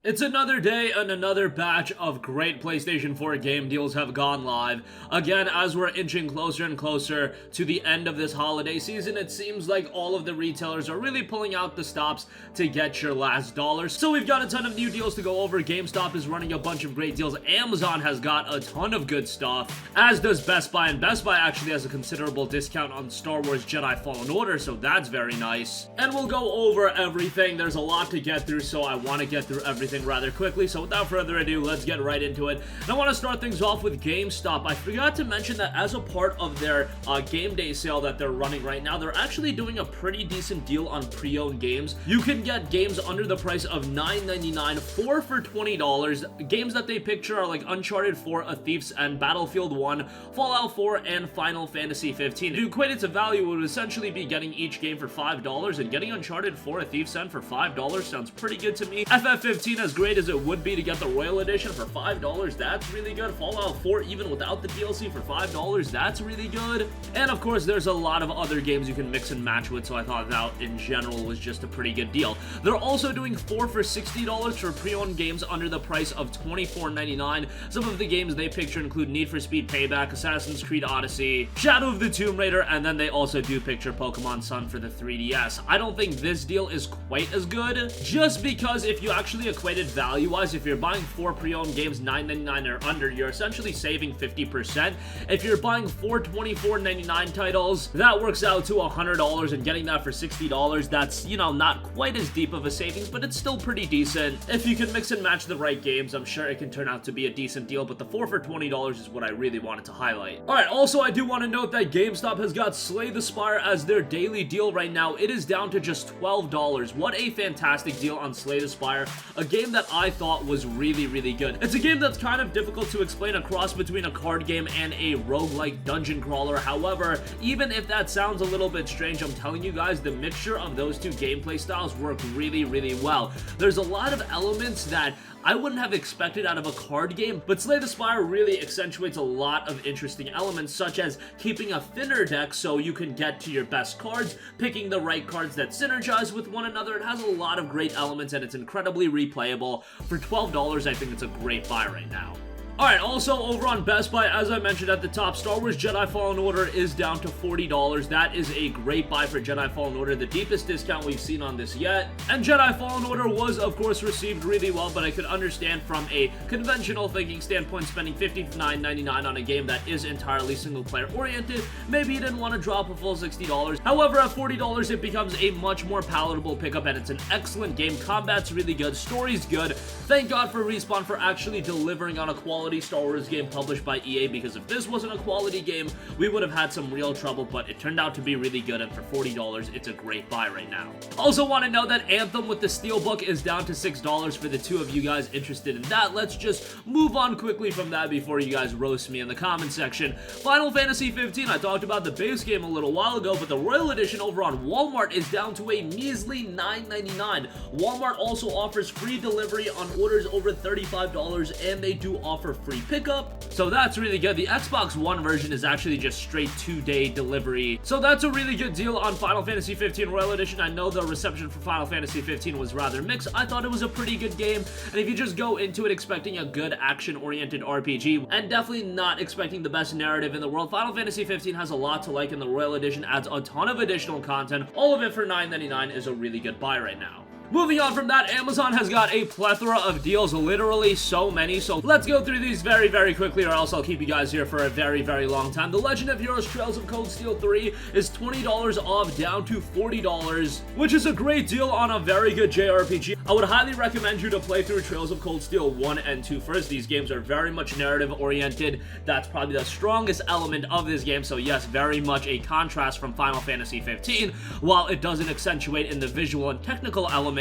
It's another day and another batch of great PlayStation 4 game deals have gone live. Again, as we're inching closer and closer to the end of this holiday season, it seems like all of the retailers are really pulling out the stops to get your last dollar. So we've got a ton of new deals to go over. GameStop is running a bunch of great deals. Amazon has got a ton of good stuff, as does Best Buy, and Best Buy actually has a considerable discount on Star Wars Jedi Fallen Order, so that's very nice. And we'll go over everything. There's a lot to get through, so I want to get through everything rather quickly, so without further ado, let's get right into it. And I want to start things off with GameStop. I forgot to mention that as a part of their game day sale that they're running right now, they're actually doing a pretty decent deal on pre-owned games. You can get games under the price of $9.99, 4 for $20. Games that they picture are like Uncharted 4, A Thief's End, Battlefield 1, Fallout 4, and Final Fantasy 15. If you equate it to value, it would essentially be getting each game for $5, and getting Uncharted 4, A Thief's End for $5 sounds pretty good to me. FF15, as great as it would be to get the Royal Edition for $5, that's really good. Fallout 4, even without the DLC for $5, that's really good. And of course, there's a lot of other games you can mix and match with, so I thought that in general was just a pretty good deal. They're also doing 4 for $60 for pre-owned games under the price of $24.99. Some of the games they picture include Need for Speed Payback, Assassin's Creed Odyssey, Shadow of the Tomb Raider, and then they also do picture Pokemon Sun for the 3DS. I don't think this deal is quite as good, just because if you actually equated value-wise, if you're buying 4 pre-owned games $9.99 or under, you're essentially saving 50%. If you're buying 4 $24.99 titles, that works out to $100, and getting that for $60, that's, you know, not quite as deep of a savings, but it's still pretty decent. If you can mix and match the right games, I'm sure it can turn out to be a decent deal, but the 4 for $20 is what I really wanted to highlight. Alright, also I do want to note that GameStop has got Slate Aspire as their daily deal right now. It is down to just $12. What a fantastic deal on Slate Aspire, a game that I thought was really, really good. It's a game that's kind of difficult to explain, a cross between a card game and a roguelike dungeon crawler. However, even if that sounds a little bit strange, I'm telling you guys, the mixture of those two gameplay styles work really, really well. There's a lot of elements that I wouldn't have expected out of a card game, but Slate Aspire really accentuates a lot of interesting elements, such as keeping a thinner deck so you can get to your best cards, picking the right cards that synergize with one another. It has a lot of great elements, and it's incredibly replayable. For $12, I think it's a great buy right now. Alright, also over on Best Buy, as I mentioned at the top, Star Wars Jedi Fallen Order is down to $40. That is a great buy for Jedi Fallen Order, the deepest discount we've seen on this yet. And Jedi Fallen Order was, of course, received really well, but I could understand from a conventional thinking standpoint, spending $59.99 on a game that is entirely single-player oriented. Maybe you didn't want to drop a full $60. However, at $40, it becomes a much more palatable pickup, and it's an excellent game. Combat's really good, story's good. Thank God for Respawn for actually delivering on a quality Star Wars game published by EA, because if this wasn't a quality game, we would have had some real trouble, but it turned out to be really good, and for $40, it's a great buy right now. Also want to know that Anthem with the Steelbook is down to $6 for the two of you guys interested in that. Let's just move on quickly from that before you guys roast me in the comment section. Final Fantasy 15, I talked about the base game a little while ago, but the Royal Edition over on Walmart is down to a measly $9.99. Walmart also offers free delivery on orders over $35, and they do offer free pickup, so that's really good. The Xbox One version is actually just straight 2-day delivery, so that's a really good deal on Final Fantasy 15 Royal Edition. I know the reception for Final Fantasy 15 was rather mixed. I thought it was a pretty good game, and if you just go into it expecting a good action-oriented RPG, and definitely not expecting the best narrative in the world, Final Fantasy 15 has a lot to like, and the Royal Edition adds a ton of additional content. All of it for $9.99 is a really good buy right now. Moving on from that, Amazon has got a plethora of deals, literally so many, so let's go through these very, very quickly, or else I'll keep you guys here for a very, very long time. The Legend of Heroes Trails of Cold Steel 3 is $20 off, down to $40, which is a great deal on a very good JRPG. I would highly recommend you to play through Trails of Cold Steel 1 and 2 first. These games are very much narrative-oriented. That's probably the strongest element of this game, so yes, very much a contrast from Final Fantasy 15, while it doesn't accentuate in the visual and technical elements.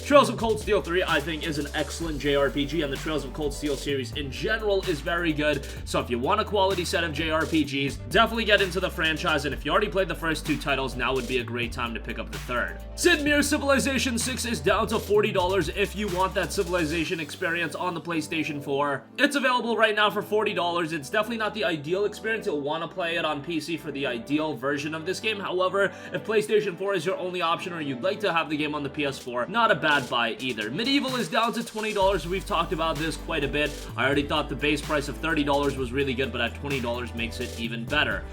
Trails of Cold Steel 3, I think, is an excellent JRPG, and the Trails of Cold Steel series in general is very good, so if you want a quality set of JRPGs, definitely get into the franchise, and if you already played the first 2 titles, now would be a great time to pick up the third. Sid Meier's Civilization 6 is down to $40 if you want that Civilization experience on the PlayStation 4. It's available right now for $40. It's definitely not the ideal experience. You'll want to play it on PC for the ideal version of this game. However, if PlayStation 4 is your only option, or you'd like to have the game on the PS4, PS4. Not a bad buy either. Medieval is down to $20. We've talked about this quite a bit. I already thought the base price of $30 was really good, but at $20 makes it even better.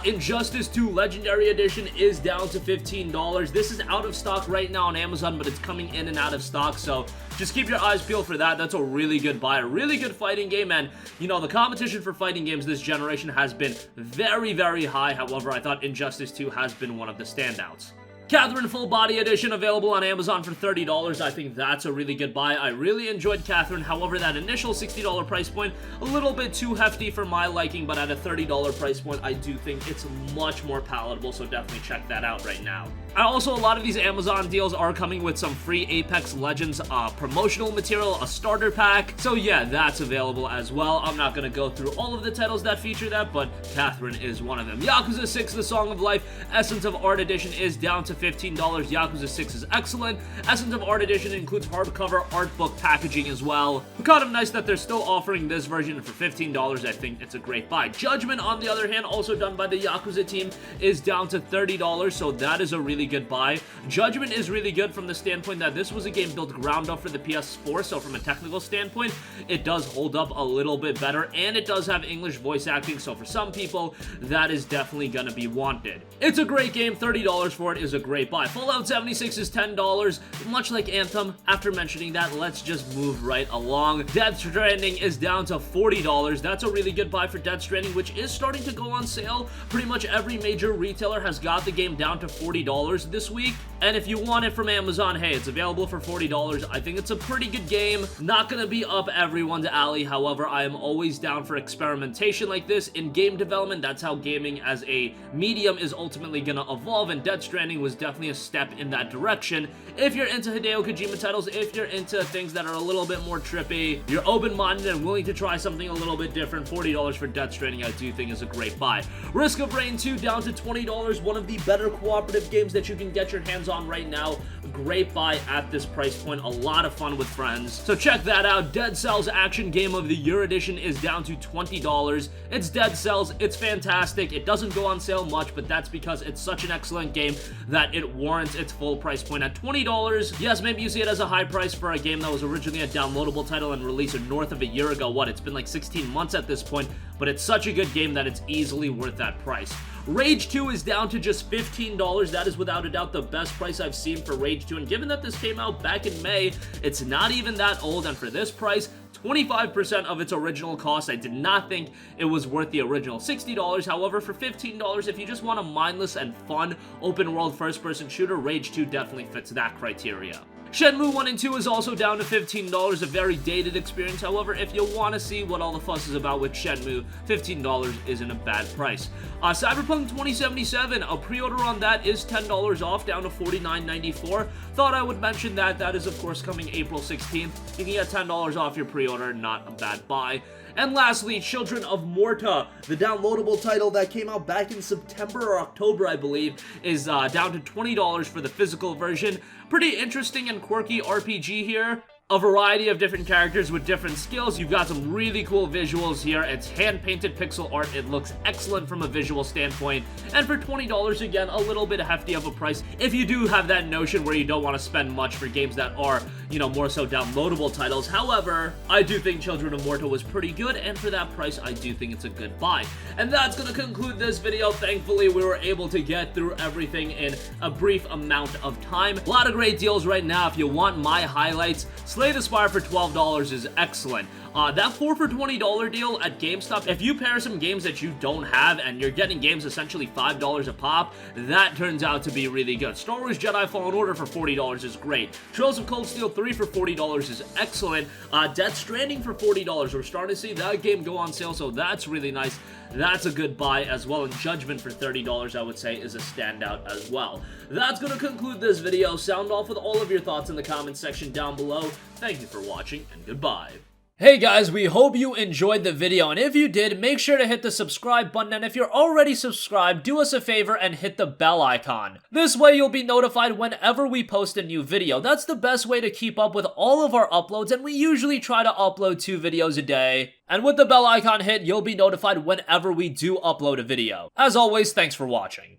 Injustice 2 Legendary Edition is down to $15. This is out of stock right now on Amazon, but it's coming in and out of stock, so just keep your eyes peeled for that. That's a really good buy, a really good fighting game, and, you know, the competition for fighting games this generation has been very, very high. However, I thought Injustice 2 has been one of the standouts. Catherine Full Body Edition available on Amazon for $30. I think that's a really good buy. I really enjoyed Catherine. However, that initial $60 price point, a little bit too hefty for my liking, but at a $30 price point, I do think it's much more palatable, so definitely check that out right now. Also, a lot of these Amazon deals are coming with some free Apex Legends promotional material, a starter pack, so yeah, that's available as well. I'm not going to go through all of the titles that feature that, but Catherine is one of them. Yakuza 6 The Song of Life Essence of Art Edition is down to $15. Yakuza 6 is excellent. Essence of Art Edition includes hardcover art book packaging as well. Kind of nice that they're still offering this version for $15. I think it's a great buy. Judgment, on the other hand, also done by the Yakuza team, is down to $30, so that is a really good buy. Judgment is really good from the standpoint that this was a game built ground up for the PS4, so from a technical standpoint, it does hold up a little bit better, and it does have English voice acting, so for some people, that is definitely gonna be wanted. It's a great game. $30 for it is a great buy. Fallout 76 is $10. Much like Anthem, after mentioning that, let's just move right along. Death Stranding is down to $40. That's a really good buy for Death Stranding, which is starting to go on sale. Pretty much every major retailer has got the game down to $40 this week, and if you want it from Amazon, hey, it's available for $40. I think it's a pretty good game. Not gonna be up everyone's alley. However, I am always down for experimentation like this in game development. That's how gaming as a medium is ultimately gonna evolve, and Death Stranding was definitely a step in that direction. If you're into Hideo Kojima titles, if you're into things that are a little bit more trippy, you're open-minded and willing to try something a little bit different, $40 for Death Stranding I do think is a great buy. Risk of Rain 2 down to $20, one of the better cooperative games that you can get your hands on right now. Great buy at this price point, a lot of fun with friends, so check that out. Dead Cells Action Game of the Year Edition is down to $20. It's Dead Cells, it's fantastic. It doesn't go on sale much, but that's because it's such an excellent game that it warrants its full price point at $20. Yes, maybe you see it as a high price for a game that was originally a downloadable title and released north of a year ago. What, it's been like 16 months at this point, but it's such a good game that it's easily worth that price. Rage 2 is down to just $15. That is without a doubt the best price I've seen for Rage 2, and given that this came out back in May, it's not even that old, and for this price, 25% of its original cost. I did not think it was worth the original $60. However, for $15, if you just want a mindless and fun open-world first-person shooter, Rage 2 definitely fits that criteria. Shenmue 1 and 2 is also down to $15, a very dated experience. However, if you want to see what all the fuss is about with Shenmue, $15 isn't a bad price. Cyberpunk 2077, a pre-order on that is $10 off, down to $49.94. Thought I would mention that. That is, of course, coming April 16th. You can get $10 off your pre-order, not a bad buy. And lastly, Children of Morta, the downloadable title that came out back in September or October, I believe, is down to $20 for the physical version. Pretty interesting and quirky RPG here. A variety of different characters with different skills. You've got some really cool visuals here. It's hand-painted pixel art. It looks excellent from a visual standpoint. And for $20, again, a little bit hefty of a price. If you do have that notion where you don't want to spend much for games that are, you know, more so downloadable titles. However, I do think Children of Morta was pretty good, and for that price, I do think it's a good buy. And that's going to conclude this video. Thankfully, we were able to get through everything in a brief amount of time. A lot of great deals right now. If you want my highlights, Slate Aspire for $12 is excellent. That 4 for $20 deal at GameStop, if you pair some games that you don't have and you're getting games essentially $5 a pop, that turns out to be really good. Star Wars Jedi Fallen Order for $40 is great. Trails of Cold Steel 3 for $40 is excellent. Death Stranding for $40. We're starting to see that game go on sale, so that's really nice. That's a good buy as well, and Judgment for $30, I would say, is a standout as well. That's going to conclude this video. Sound off with all of your thoughts in the comments section down below. Thank you for watching, and goodbye. Hey guys, we hope you enjoyed the video, and if you did, make sure to hit the subscribe button, and if you're already subscribed, do us a favor and hit the bell icon. This way you'll be notified whenever we post a new video. That's the best way to keep up with all of our uploads, and we usually try to upload 2 videos a day. And with the bell icon hit, you'll be notified whenever we do upload a video. As always, thanks for watching.